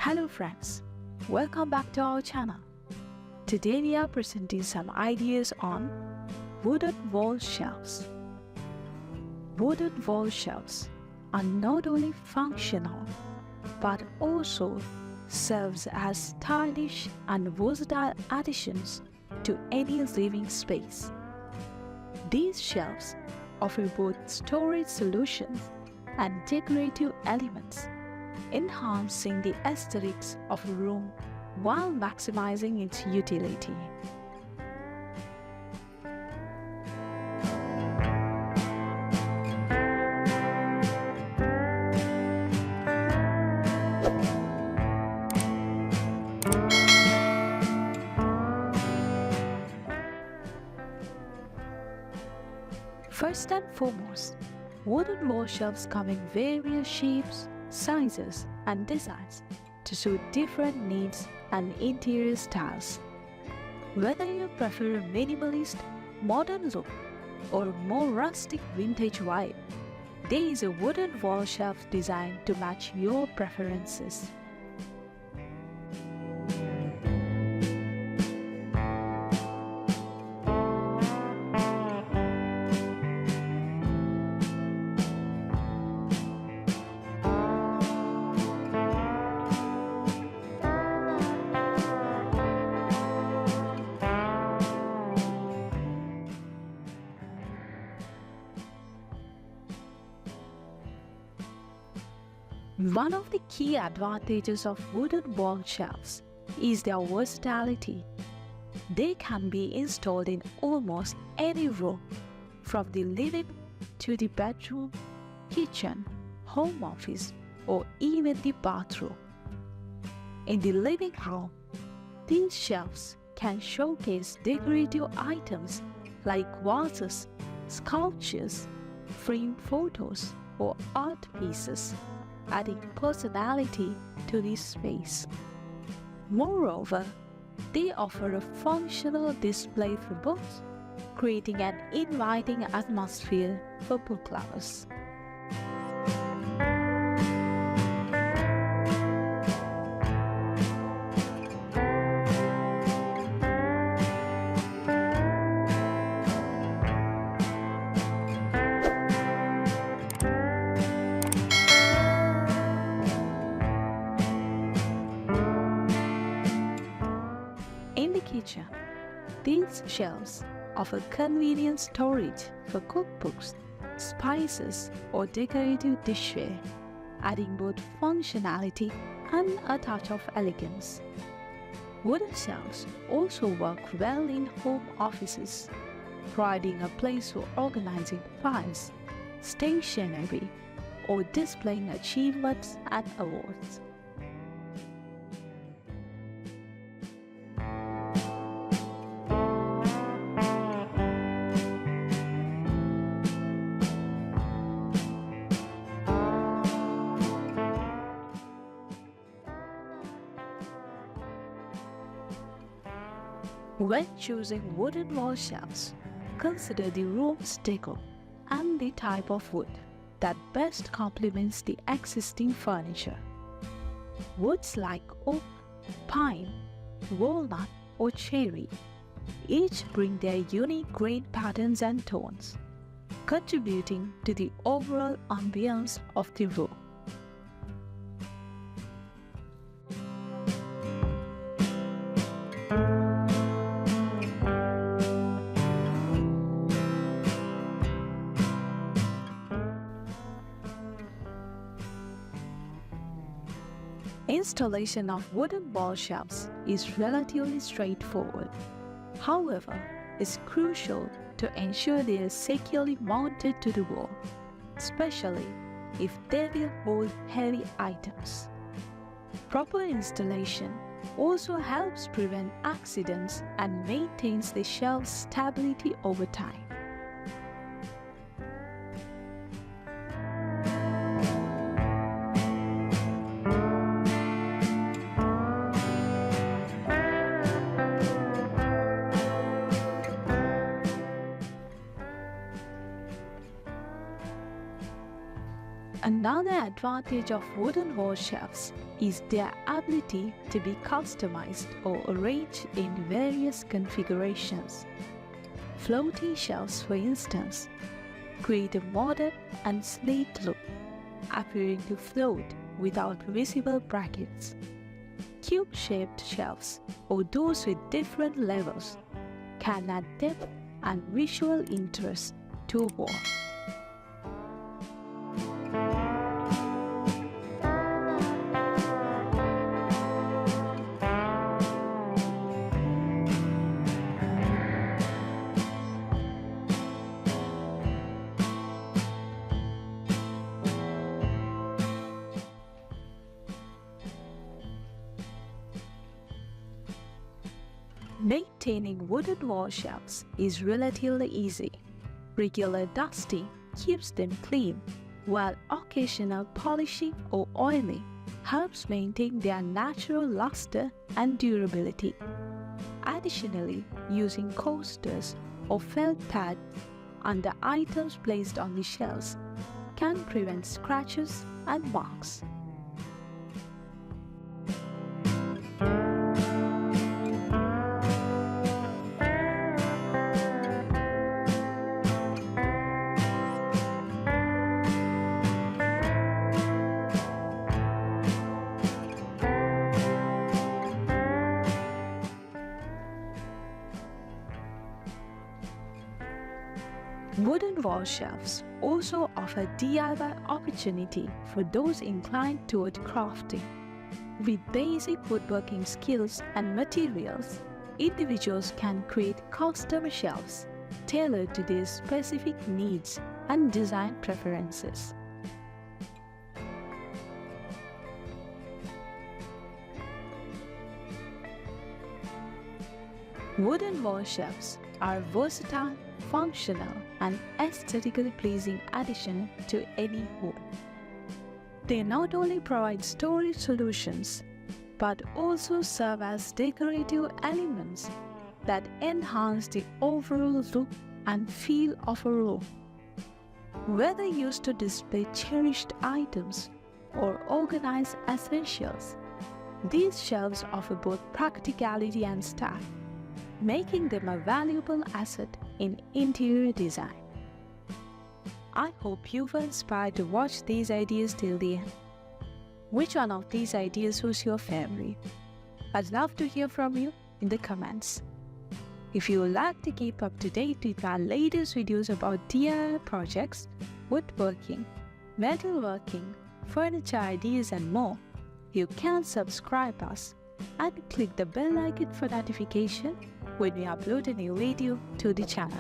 Hello friends, welcome back to our channel. Today we are presenting some ideas on wooden wall shelves. Wooden wall shelves are not only functional but also serves as stylish and versatile additions to any living space. These shelves offer both storage solutions and decorative elements, enhancing the aesthetics of a room while maximizing its utility. First and foremost, wooden wall shelves come in various shapes, sizes, and designs to suit different needs and interior styles. Whether you prefer a minimalist, modern look or a more rustic vintage vibe, there is a wooden wall shelf designed to match your preferences. One of the key advantages of wooden wall shelves is their versatility. They can be installed in almost any room, from the living room to the bedroom, kitchen, home office, or even the bathroom. In the living room, these shelves can showcase decorative items like vases, sculptures, framed photos, or art pieces, adding personality to this space. Moreover, they offer a functional display for books, creating an inviting atmosphere for book lovers. In the kitchen, these shelves offer convenient storage for cookbooks, spices, or decorative dishware, adding both functionality and a touch of elegance. Wooden shelves also work well in home offices, providing a place for organizing files, stationery, or displaying achievements and awards. When choosing wooden wall shelves, consider the room's decor and the type of wood that best complements the existing furniture. Woods like oak, pine, walnut, or cherry each bring their unique grain patterns and tones, contributing to the overall ambience of the room. Installation of wooden wall shelves is relatively straightforward. However, it's crucial to ensure they are securely mounted to the wall, especially if they will hold heavy items. Proper installation also helps prevent accidents and maintains the shelf's stability over time. Another advantage of wooden wall shelves is their ability to be customized or arranged in various configurations. Floating shelves, for instance, create a modern and sleek look, appearing to float without visible brackets. Cube-shaped shelves, or those with different levels, can add depth and visual interest to a wall. Maintaining wooden wall shelves is relatively easy. Regular dusting keeps them clean, while occasional polishing or oiling helps maintain their natural luster and durability. Additionally, using coasters or felt pads on the items placed on the shelves can prevent scratches and marks. Wooden wall shelves also offer DIY opportunity for those inclined toward crafting. With basic woodworking skills and materials, individuals can create custom shelves tailored to their specific needs and design preferences. Wooden wall shelves are versatile, functional, and aesthetically pleasing addition to any home. They not only provide storage solutions, but also serve as decorative elements that enhance the overall look and feel of a room. Whether used to display cherished items or organize essentials, these shelves offer both practicality and style, making them a valuable asset in interior design. I hope you were inspired to watch these ideas till the end. Which one of these ideas was your favorite? I'd love to hear from you in the comments. If you would like to keep up to date with our latest videos about DIY projects, woodworking, metalworking, furniture ideas and more, you can subscribe us and click the bell icon for notification when we upload a new video to the channel.